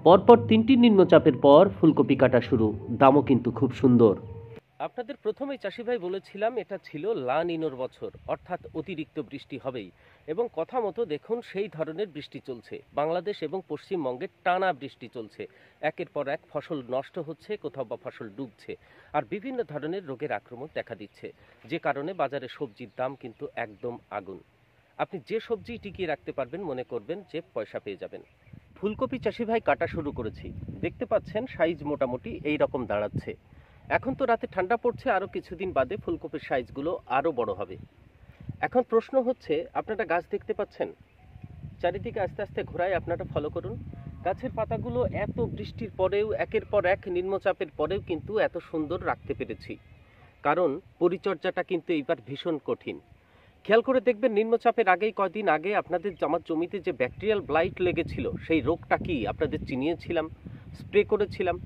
পরপর ৩টি নিম্নচাপের পর ফুলকপি কাটা শুরু, দামও কিন্তু খুব সুন্দর। আপনাদের প্রথমেই চাষি ভাই বলেছিলাম এটা ছিল লা নিনোর বছর, অর্থাৎ অতিরিক্ত বৃষ্টি হবেই, এবং কথা মতো দেখুন সেই ধরনের বৃষ্টি চলছে। বাংলাদেশ এবং পশ্চিমবঙ্গে টানা বৃষ্টি চলছে, একের পর এক ফসল নষ্ট হচ্ছে, কোথাও বা ফসল ডুবছে, আর বিভিন্ন ধরনের রোগের আক্রমণ দেখা দিচ্ছে, যে কারণে বাজারে সবজির দাম কিন্তু একদম আগুন। আপনি যে সবজি টিকিয়ে রাখতে পারবেন মনে করবেন যে পয়সা পেয়ে যাবেন। ফুলকপি চাষি ভাই কাটা শুরু করেছি, দেখতে পাচ্ছেন সাইজ মোটামুটি এই রকম দাঁড়াচ্ছে। এখন তো রাতে ঠান্ডা পড়ছে, আরও কিছুদিন বাদে ফুলকপির সাইজগুলো আরও বড় হবে। এখন প্রশ্ন হচ্ছে, আপনারা গাছ দেখতে পাচ্ছেন, চারিদিকে আস্তে আস্তে ঘোরায়, আপনারা ফলো করুন। গাছের পাতাগুলো এত বৃষ্টির পরেও, একের পর এক নিম্নচাপের পরেও কিন্তু এত সুন্দর রাখতে পেরেছি, কারণ পরিচর্যাটা কিন্তু এইবার ভীষণ কঠিন। খেয়াল করে দেখবেন, নিম্নচাপের আগেই কয়দিন আগে আপনাদের আমার জমিতে যে ব্যাকটেরিয়াল ব্লাইট লেগেছিল, সেই রোগটা কি আপনাদের চিনিয়েছিলাম, স্প্রে করেছিলাম।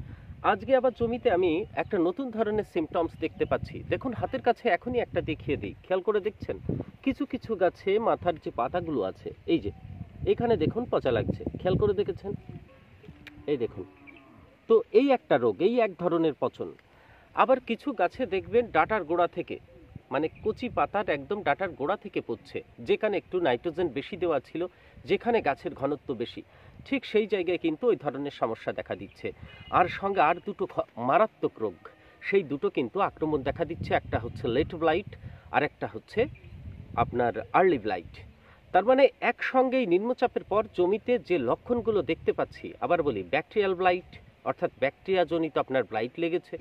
আজকে আবার জমিতে আমি একটা নতুন ধরনের সিমটমস দেখতে পাচ্ছি। দেখুন হাতের কাছে এখনই একটা দেখিয়ে দিই, খেয়াল করে দেখছেন, কিছু কিছু গাছে মাথার যে পাতাগুলো আছে, এই যে এখানে দেখুন পচা লাগছে, খেয়াল করে দেখেছেন, এই দেখুন। তো এই একটা রোগ, এই এক ধরনের পচন। আবার কিছু গাছে দেখবেন ডাঁটার গোড়া থেকে, মানে কচি পাতার একদম ডাঁটার গোড়া থেকে পড়ছে, যেখানে একটু নাইট্রোজেন বেশি দেওয়া ছিল, যেখানে গাছের ঘনত্ব বেশি, ঠিক সেই জায়গায় কিন্তু ওই ধরনের সমস্যা দেখা দিচ্ছে। আর সঙ্গে আর দুটো মারাত্মক রোগ, সেই দুটো কিন্তু আক্রমণ দেখা দিচ্ছে। একটা হচ্ছে লেট ব্লাইট, আর একটা হচ্ছে আপনার আর্লি ব্লাইট। তার মানে একসঙ্গেই নিম্নচাপের পর জমিতে যে লক্ষণগুলো দেখতে পাচ্ছি, আবার বলি, ব্যাকটেরিয়াল ব্লাইট অর্থাৎ ব্যাকটেরিয়াজনিত আপনার ব্লাইট লেগেছে,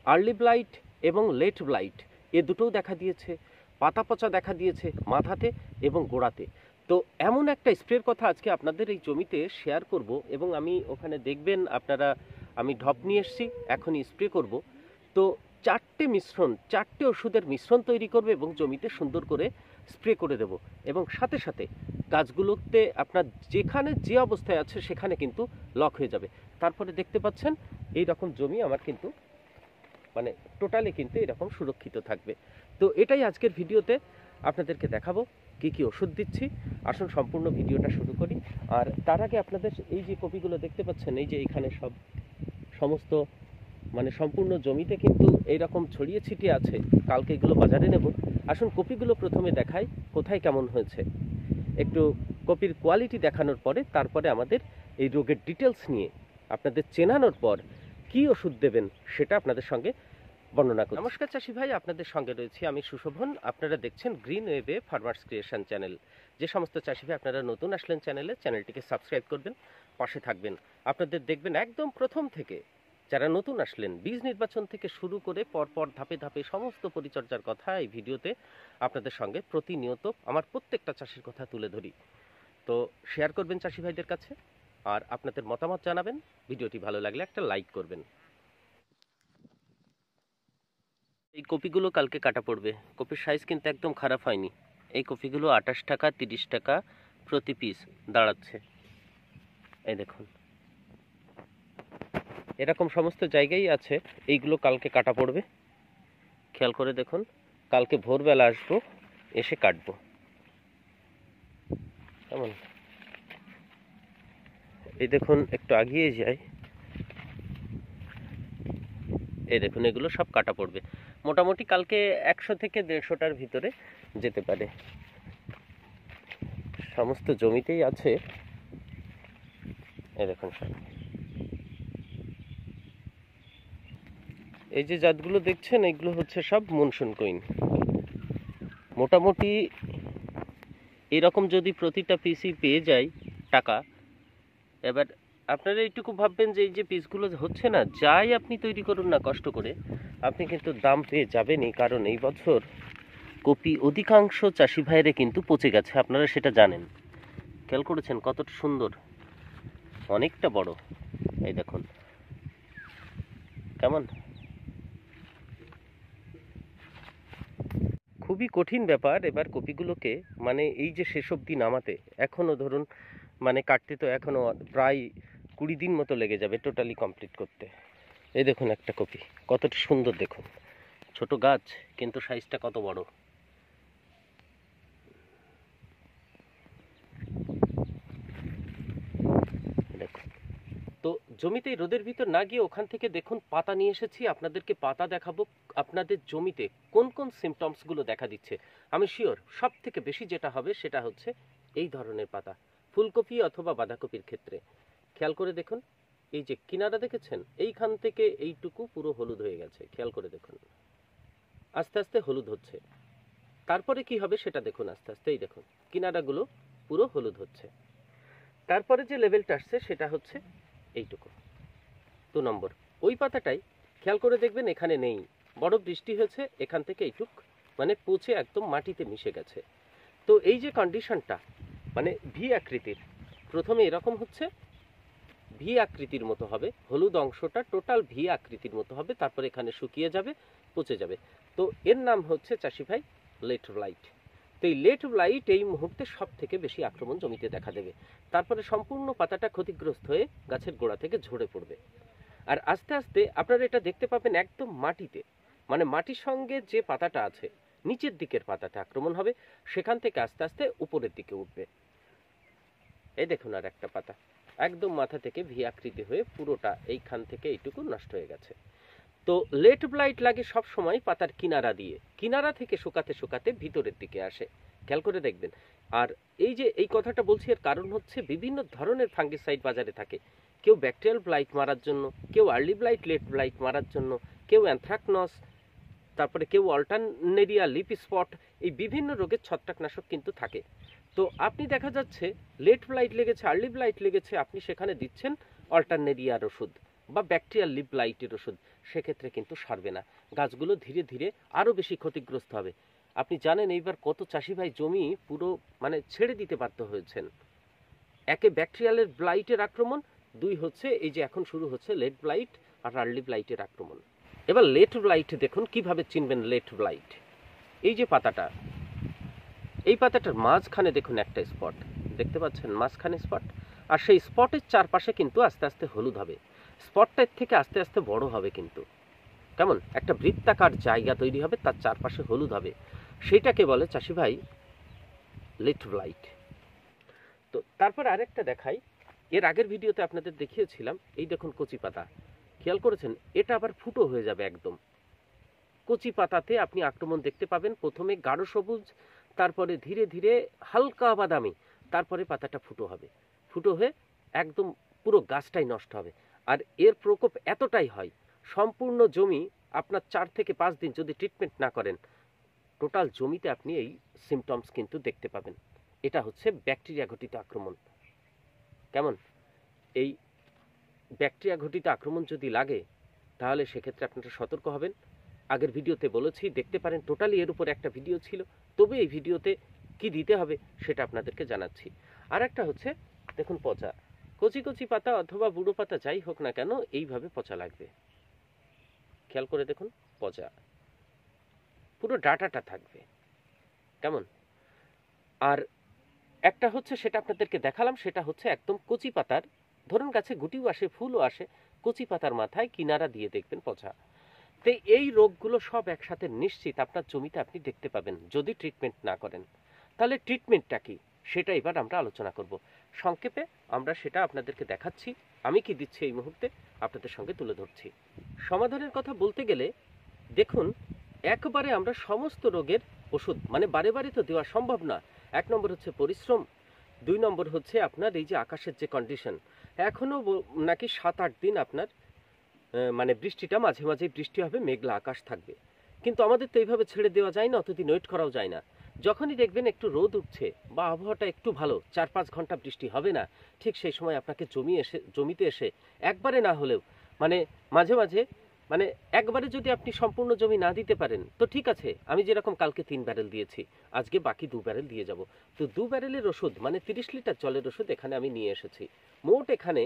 আর্লি ব্লাইট এবং লেট ব্লাইট, এ দুটোও দেখা দিয়েছে। পাতা পচা দেখা দিয়েছে মাথাতে এবং গোড়াতে। তো এমন একটা স্প্রের কথা আজকে আপনাদের এই জমিতে শেয়ার করব, এবং আমি ওখানে দেখবেন আপনারা, আমি ঢপ নিয়ে এসেছি, এখনই স্প্রে করব। তো চারটে ওষুধের মিশ্রণ তৈরি করবে এবং জমিতে সুন্দর করে স্প্রে করে দেব, এবং সাথে সাথে গাছগুলোতে আপনার যেখানে যে অবস্থায় আছে সেখানে কিন্তু লক হয়ে যাবে। তারপরে দেখতে পাচ্ছেন এই রকম জমি আমার কিন্তু মানে টোটালি কিন্তু এরকম সুরক্ষিত থাকবে। তো এটাই আজকের ভিডিওতে আপনাদেরকে দেখাবো কি কি ওষুধ দিচ্ছি। আসুন সম্পূর্ণ ভিডিওটা শুরু করি। আর তার আগে আপনাদের এই যে কপিগুলো দেখতে পাচ্ছেন, এই যে এখানে সমস্ত মানে সম্পূর্ণ জমিতে কিন্তু এইরকম ছড়িয়ে ছিটিয়ে আছে, কালকে এগুলো বাজারে নেব। আসুন কপিগুলো প্রথমে দেখাই কোথায় কেমন হয়েছে, একটু কপির কোয়ালিটি দেখানোর পরে তারপরে আমাদের এই রোগের ডিটেলস নিয়ে আপনাদের চেনানোর পর কি ওষুধ দেবেন সেটা আপনাদের সঙ্গে বর্ণনা করি। নমস্কার চাষি ভাই, আপনাদের সঙ্গে রয়েছি আমি সুশোভন। আপনারা দেখছেন গ্রিন ওয়েভে ফার্মার্স ক্রিয়েশন চ্যানেল। যে সমস্ত চাষি ভাই আপনারা নতুন আসলেন চ্যানেলটিকে সাবস্ক্রাইব করবেন, পাশে থাকবেন। আপনাদের দেখবেন একদম প্রথম থেকে, যারা নতুন আসলেন, বীজ নির্বাচন থেকে শুরু করে পরপর ধাপে ধাপে সমস্ত পরিচর্যার কথা এই ভিডিওতে আপনাদের সঙ্গে প্রতিনিয়ত আমার প্রত্যেকটা চাষির কথা তুলে ধরি। তো শেয়ার করবেন চাষি ভাইদের কাছে, আর আপনাদের মতামত জানাবেন। ভিডিওটি ভালো লাগলে একটা লাইক করবেন। এই কপিগুলো কালকে কাটা পড়বে। কপির সাইজ কিন্তু একদম খারাপ হয়নি। এই কপিগুলো 28 টাকা 30 টাকা প্রতি পিস দাঁড়াচ্ছে। এই দেখুন, এরকম সমস্ত জায়গায় আছে। এইগুলো কালকে কাটা পড়বে, খেয়াল করে দেখুন। কালকে ভোরবেলা আসবো, এসে কাটবো। কেমন, এই দেখুন, একটু আগিয়ে যাই, এই দেখুন, এগুলো সব কাটা পড়বে। মোটামুটি কালকে 100 থেকে 150টার ভিতরে যেতে পারে। সমস্ত জমিতেই আছে, এই দেখুন সব। এই যে জাতগুলো দেখছেন, এগুলো হচ্ছে সব মনসুন কুইন। মোটামুটি এরকম যদি প্রতিটা পিসই পেয়ে যায় টাকা, এবার আপনারা এইটুকু ভাববেন যে এই যে পিসগুলো হচ্ছে না, যাই আপনি তৈরি করুন না কষ্ট করে, আপনি কিন্তু দাম পেয়ে যাবেনই। কারণ এই বছর কপি অধিকাংশ চাষি ভাইরে কিন্তু পচে গেছে, আপনারা সেটা জানেন। খেয়াল করেছেন কতটা সুন্দর, অনেকটা বড়। এই দেখুন কেমন, খুবই কঠিন ব্যাপার এবার কপিগুলোকে, মানে এই যে শেষ অবধি নামাতে, এখনও ধরুন মানে কাটতে তো এখনও প্রায় 20 দিন মতো লেগে যাবে টোটালি কমপ্লিট করতে। এই দেখুন একটা কপি কতটা সুন্দর, দেখুন ছোট গাছ কিন্তু সাইজটা কত বড়। দেখুন তো জমিতে রোদের ভিতর না গিয়ে ওখান থেকে দেখুন পাতা নিয়ে এসেছি, আপনাদেরকে পাতা দেখাবো আপনাদের জমিতে কোন কোন সিমটমসগুলো দেখা দিচ্ছে। আমি শিওর সব থেকে বেশি যেটা হবে সেটা হচ্ছে এই ধরনের পাতা, ফুলকপি অথবা বাঁধাকপির ক্ষেত্রে। খেয়াল করে দেখুন, এই যে কিনারা দেখেছেন, এইখান থেকে এইটুকু পুরো হলুদ হয়ে গেছে, খেয়াল করে দেখুন, আস্তে আস্তে হলুদ হচ্ছে। তারপরে কি হবে সেটা দেখুন, আস্তে আস্তে এই দেখুন কিনারাগুলো পুরো হলুদ হচ্ছে। তারপরে যে লেভেলটা আসছে সেটা হচ্ছে এইটুকু 2 নম্বর। ওই পাতাটাই খেয়াল করে দেখবেন এখানে নেই, বড় বৃষ্টি হয়েছে, এখান থেকে এইটুক মানে পচে একদম মাটিতে মিশে গেছে। তো এই যে কন্ডিশনটা মানে ভি আকৃতির, প্রথমে এরকম হচ্ছে, ভি আকৃতির মতো হবে, হলুদ অংশটা টোটাল ভি আকৃতির মতো হবে, তারপর এখানে শুকিয়ে যাবে, পচে যাবে। তো এর নাম হচ্ছে চাষি ভাই লেট ব্লাইট। তো এই লেট ব্লাইট এই মুহূর্তে সব থেকে বেশি আক্রমণ জমিতে দেখা দেবে, তারপরে সম্পূর্ণ পাতাটা ক্ষতিগ্রস্ত হয়ে গাছের গোড়া থেকে ঝরে পড়বে। আর আস্তে আস্তে আপনারা এটা দেখতে পাবেন একদম মাটিতে, মানে মাটির সঙ্গে যে পাতাটা আছে নিচের দিকের পাতাটা আক্রমণ হবে, সেখান থেকে আস্তে আস্তে উপরের দিকে উঠবে। এই দেখুন আর একটা পাতা একদম মাথা থেকে ভি আকৃতি হয়ে পুরোটা এইখান থেকে এইটুকু নষ্ট হয়ে গেছে। তো লেট ব্লাইট লাগে সব সময় পাতার কিনারা দিয়ে, কিনারা থেকে শুকাতে শুকাতে ভিতরের দিকে আসে, খেয়াল করে দেখবেন। আর এই যে এই কথাটা বলছি এর কারণ হচ্ছে বিভিন্ন ধরনের ফাঙ্গিসাইড বাজারে থাকে, কেউ ব্যাকটেরিয়াল ব্লাইট মারার জন্য, কেউ আর্লি ব্লাইট, লেট ব্লাইট মারার জন্য, কেউ অ্যানথ্রাকনস, তারপরে কেউ অল্টারনেরিয়া, লিপ স্পট, এই বিভিন্ন রোগের ছত্রাকনাশক কিন্তু থাকে। তো আপনি দেখা যাচ্ছে লেট ব্লাইট লেগেছে, আর্লি ব্লাইট লেগেছে, আপনি সেখানে দিচ্ছেন অল্টারনেরিয়ার ওষুধ বা ব্যাকটেরিয়াল লিপ ব্লাইটের ওষুধ, সেক্ষেত্রে কিন্তু সারবে না, গাছগুলো ধীরে ধীরে আরও বেশি ক্ষতিগ্রস্ত হবে। আপনি জানেন এইবার কত চাষি ভাই জমি পুরো মানে ছেড়ে দিতে বাধ্য হয়েছেন, একে ব্যাকটেরিয়ালের ব্লাইটের আক্রমণ, দুই হচ্ছে এই যে এখন শুরু হচ্ছে লেট ব্লাইট আর আর্লি ব্লাইটের আক্রমণ। এবার লেট ব্লাইট দেখুন কিভাবে চিনবেন লেট ব্লাইট। এই যে পাতাটা, এই পাতাটার মাঝখানে দেখুন একটা স্পট দেখতে পাচ্ছেন, মাঝখানে স্পট, আর সেই স্পটের চারপাশে কিন্তু আস্তে আস্তে হলুদ হবে, স্পটটার থেকে আস্তে আস্তে বড় হবে, কিন্তু কেমন একটা বৃত্তাকার জায়গা তৈরি হবে, তার চারপাশে হলুদ হবে, সেইটাকে বলে চাষি ভাই লেট ব্লাইট। তো তারপর আরেকটা দেখাই, এর আগের ভিডিওতে আপনাদের দেখিয়েছিলাম, এই দেখুন কচি পাতা, খেয়াল করেছেন, এটা আবার ফুটো হয়ে যাবে একদম। কচি পাতাতে আপনি আক্রমণ দেখতে পাবেন, প্রথমে গাঢ় সবুজ, তারপরে ধীরে ধীরে হালকা বাদামি, তারপরে পাতাটা ফুটো হবে, ফুটো হয়ে একদম পুরো গাছটাই নষ্ট হবে। আর এর প্রকোপ এতটাই হয়, সম্পূর্ণ জমি আপনার 4 থেকে 5 দিন যদি ট্রিটমেন্ট না করেন, টোটাল জমিতে আপনি এই সিমটমস কিন্তু দেখতে পাবেন। এটা হচ্ছে ব্যাকটেরিয়া ঘটিত আক্রমণ। কেমন, এই ব্যাকটেরিয়া ঘটিত আক্রমণ যদি লাগে তাহলে সেক্ষেত্রে আপনারা সতর্ক হবেন। আগের ভিডিওতে বলেছি, দেখতে পারেন, টোটালি এর উপর একটা ভিডিও ছিল, তবে এই ভিডিওতে কি দিতে হবে সেটা আপনাদেরকে জানাচ্ছি। আর একটা হচ্ছে দেখুন পচা, কচি কচি পাতা অথবা বুড়ো পাতা যাই হোক না কেন এইভাবে পচা লাগবে, খেয়াল করে দেখুন, পচা পুরো ডাটাটা থাকবে, কেমন। আর একটা হচ্ছে সেটা আপনাদেরকে দেখালাম, সেটা হচ্ছে একদম কচি পাতার, ধরুন গাছে গুটিও আসে, ফুলও আসে, কচি পাতার মাথায় কিনারা দিয়ে দেখবেন পচা। তো এই রোগগুলো সব একসাথে নিশ্চিত আপনার জমিতে আপনি দেখতে পাবেন যদি ট্রিটমেন্ট না করেন। তাহলে ট্রিটমেন্টটা কি সেটা এবার আমরা আলোচনা করব, সংক্ষেপে আমরা সেটা আপনাদেরকে দেখাচ্ছি, আমি কি দিচ্ছি এই মুহূর্তে আপনাদের সঙ্গে তুলে ধরছি। সমাধানের কথা বলতে গেলে দেখুন, একবারে আমরা সমস্ত রোগের ওষুধ মানে বারে বারে তো দেওয়া সম্ভব না। 1 নম্বর হচ্ছে পরিশ্রম, 2 নম্বর হচ্ছে আপনার এই যে আকাশের যে কন্ডিশন, এখনো নাকি 7-8 দিন আপনার মানে বৃষ্টিটা মাঝে মাঝে বৃষ্টি হবে, মেঘলা আকাশ থাকবে, কিন্তু আমাদের তো এইভাবে ছেড়ে দেওয়া যায় না, অতদিন ওয়েট করাও যায় না। যখনই দেখবেন একটু রোদ উঠছে বা আবহাওয়াটা একটু ভালো, 4-5 ঘন্টা বৃষ্টি হবে না, ঠিক সেই সময় আপনাকে জমিতে এসে একবারে না হলেও মানে মাঝে মাঝে মানে একবারে যদি আপনি সম্পূর্ণ জমি না দিতে পারেন তো ঠিক আছে, আমি যেরকম কালকে 3 ব্যারেল দিয়েছি, আজকে বাকি 2 ব্যারেল দিয়ে যাব। তো 2 ব্যারেলের ওষুধ মানে 30 লিটার জলের ওষুধ এখানে আমি নিয়ে এসেছি। মোট এখানে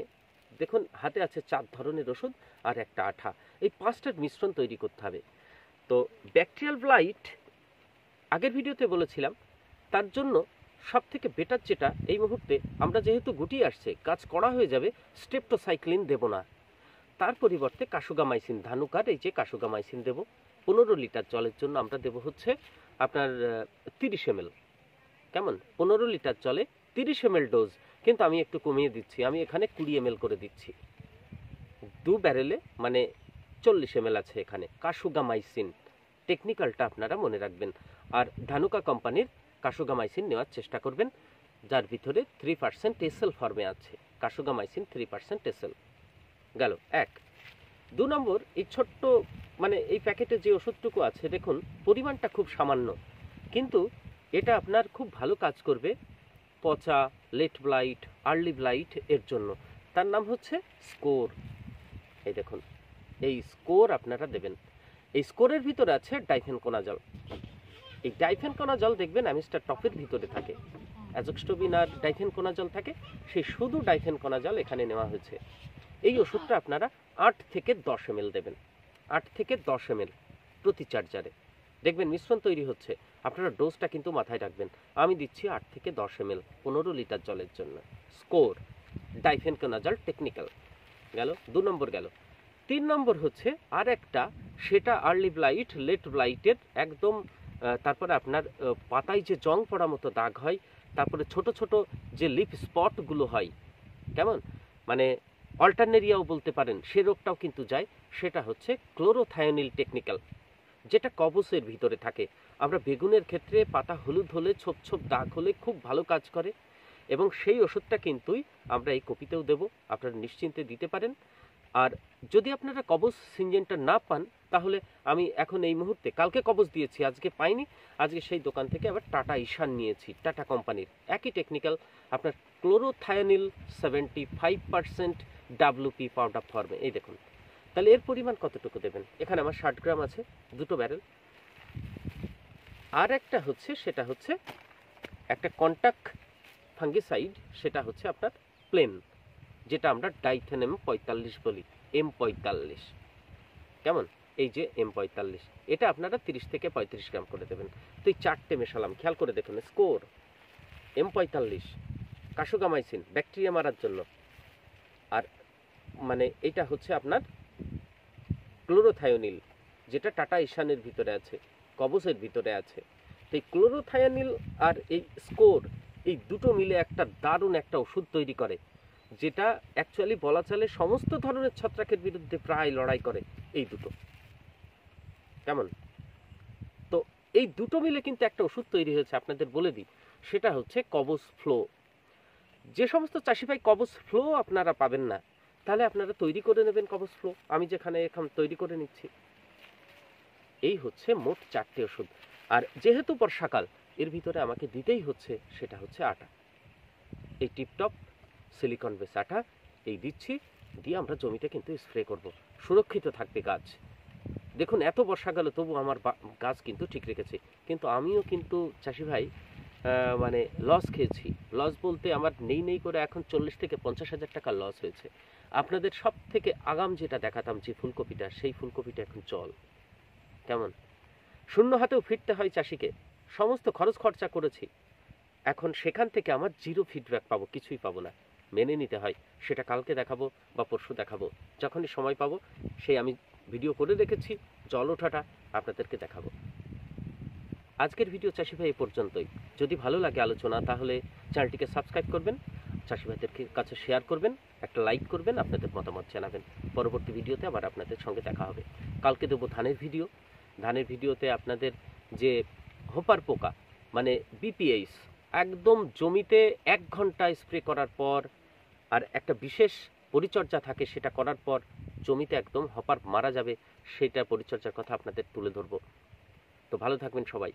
দেখুন হাতে আছে 4 ধরনের ওষুধ আর একটা আঠা, এই 5টার মিশ্রণ তৈরি করতে হবে। তো ব্যাকটেরিয়াল ব্লাইট আগের ভিডিওতে বলেছিলাম, তার জন্য সব থেকে বেটার যেটা এই মুহূর্তে, আমরা যেহেতু গুটি আসছে, গাছ কড়া হয়ে যাবে, স্ট্রেপ্টোসাইক্লিন দেব না, তার পরিবর্তে কাসুগামাইসিন, ধানুকার এই যে কাসুগামাইসিন দেব। 15 লিটার জলের জন্য আমরা দেব হচ্ছে আপনার 30 ml, কেমন, 15 লিটার জলে 30 ml ডোজ, কিন্তু আমি একটু কমিয়ে দিচ্ছি, আমি এখানে 20 ml করে দিচ্ছি। 2 ব্যারেলে মানে 40 ml আছে এখানে কাসুগামাইসিন। টেকনিক্যালটা আপনারা মনে রাখবেন। আর ধানুকা কোম্পানির কাসুগামাইসিন নেওয়ার চেষ্টা করবেন, যার ভিতরে 3% এসএল ফর্মে আছে। কাসুগামাইসিন 3% এসএল গেল এক। 2 নম্বর, এই ছোট্ট মানে এই প্যাকেটে যে ওষুধটুকু আছে দেখুন পরিমাণটা খুব সামান্য, কিন্তু এটা আপনার খুব ভালো কাজ করবে পচা, লেট ব্লাইট, আর্লি ব্লাইট এর জন্য। তার নাম হচ্ছে স্কোর। এই দেখুন এই স্কোর আপনারা দেবেন। এই স্কোরের ভিতরে আছে ডাইফেনকোনাজল। এই ডাইফেনকোনাজল দেখবেন অ্যামিস্টার টপের ভিতরে থাকে, অ্যাজোক্সটোবিন আর ডাইফেনকোনাজল থাকে, সেই শুধু ডাইফেনকোনাজল এখানে নেওয়া হয়েছে। এই ওষুধটা আপনারা 8 থেকে 10 ml দেবেন, 8 থেকে 10 ml প্রতি চার্জারে। দেখবেন মিশ্রণ তৈরি হচ্ছে, আপনারা ডোজটা কিন্তু মাথায় রাখবেন। আমি দিচ্ছি 8 থেকে 10 ml 15 লিটার জলের জন্য। স্কোর ডাইফেনকোনাজল টেকনিক্যাল গেল, 2 নম্বর গেল। 3 নম্বর হচ্ছে আর একটা, সেটা আর্লি ব্লাইট, লেট ব্লাইটের একদম তারপরে আপনার পাতায় যে জং পড়া মতো দাগ হয়, তারপরে ছোট ছোট যে লিফ স্পটগুলো হয়, কেমন মানে অল্টারনেরিয়াও বলতে পারেন, সে রোগটাও কিন্তু যায়। সেটা হচ্ছে ক্লোরোথায়োনিল টেকনিক্যাল, যেটা কবচের ভিতরে থাকে। আমরা বেগুনের ক্ষেত্রে পাতা হলুদ হলে, ছোপ ছোপ দাগ হলে খুব ভালো কাজ করে, এবং সেই ওষুধটা কিন্তুই আমরা এই কপিতেও দেব, আপনারা নিশ্চিন্তে দিতে পারেন। আর যদি আপনারা কবচ সিনজেন্টা না পান, তাহলে আমি এখন এই মুহূর্তে, কালকে কবচ দিয়েছি আজকে পাইনি, আজকে সেই দোকান থেকে আবার টাটা ঈশান নিয়েছি, টাটা কোম্পানির একই টেকনিক্যাল, আপনার ক্লোরোথায়োনিল 75% WP পাউডার ফর্মে। এই দেখুন, তাহলে এর পরিমাণ কতটুকু দেবেন? এখানে আমার 60 গ্রাম আছে, 2 ব্যারেল। আর একটা হচ্ছে, সেটা হচ্ছে একটা কন্টাক্ট ফাঙ্গিসাইড, সেটা হচ্ছে আপনার প্লেন, যেটা আমরা ডাইথেনেম 45 বলি, M45, কেমন? এই যে M45, এটা আপনারা 30 থেকে 35 গ্রাম করে দেবেন। তো এই 4টে মেশালাম, খেয়াল করে দেখুন। স্কোর, M45, কাসুগামাইসিন ব্যাকটেরিয়া মারার জন্য, আর মানে এটা হচ্ছে আপনার ক্লোরোথায়োনিল, যেটা টাটা ঈশানের ভিতরে আছে, কবচের ভিতরে আছে। তো এই ক্লোরোথায়োনিল আর এই স্কোর, এই দুটো মিলে একটা দারুণ একটা ওষুধ তৈরি করে, যেটা অ্যাকচুয়ালি বলা চলে সমস্ত ধরনের ছত্রাকের বিরুদ্ধে প্রায় লড়াই করে এই দুটো, কেমন? তো এই দুটো মিলে কিন্তু একটা ওষুধ তৈরি হয়েছে, আপনাদের বলে দিই, সেটা হচ্ছে কবচ ফ্লো। যে সমস্ত চাষি ভাই কবচ ফ্লো আপনারা পাবেন না, তাহলে আপনারা তৈরি করে নেবেন কবচ ফ্লো, আমি যেখানে এখন তৈরি করে নিচ্ছি। এই হচ্ছে মোট 4টে ওষুধ। আর যেহেতু বর্ষাকাল, এর ভিতরে আমাকে দিতেই হচ্ছে, সেটা হচ্ছে আটা। এই টিপটপ সিলিকন বেস আটা এই দিচ্ছি, দিয়ে আমরা জমিতে কিন্তু স্প্রে করব, সুরক্ষিত থাকবে গাছ। দেখুন এত বর্ষা গেল তবু আমার গাছ কিন্তু ঠিক রেখেছে, কিন্তু আমিও কিন্তু চাষি ভাই মানে লস খেয়েছি। লস বলতে আমার নেই করে এখন 40 থেকে 50 হাজার টাকা লস হয়েছে। আপনাদের সব থেকে আগাম যেটা দেখাতাম যে ফুলকপিটা, সেই ফুলকপিটা এখন জল, কেমন? শূন্য হাতেও ফিরতে হয় চাষিকে, সমস্ত খরচ খরচা করেছি, এখন সেখান থেকে আমার জিরো ফিডব্যাক পাবো, কিছুই পাবো না, মেনে নিতে হয়। সেটা কালকে দেখাবো বা পরশু দেখাবো, যখনই সময় পাবো। সেই আমি ভিডিও করে রেখেছি, জল ওঠাটা আপনাদেরকে দেখাবো। আজকের ভিডিও চাষি ভাই এ পর্যন্তই। যদি ভালো লাগে আলোচনা, তাহলে চ্যানেলটিকে সাবস্ক্রাইব করবেন, চাষি ভাইদের কাছে শেয়ার করবেন, একটা লাইক করবেন, আপনাদের মতামত জানাবেন। পরবর্তী ভিডিওতে আবার আপনাদের সঙ্গে দেখা হবে। কালকে দেবো ধানের ভিডিও। ধানের ভিডিওতে আপনাদের যে হোপার পোকা মানে বিপিএইচ, একদম জমিতে 1 ঘন্টা স্প্রে করার পর, আর একটা বিশেষ পরিচর্যা থাকে, সেটা করার পর জমিতে একদম হপার মারা যাবে, সেটা পরিচর্যার কথা আপনাদের তুলে ধরবো। তো ভালো থাকবেন সবাই।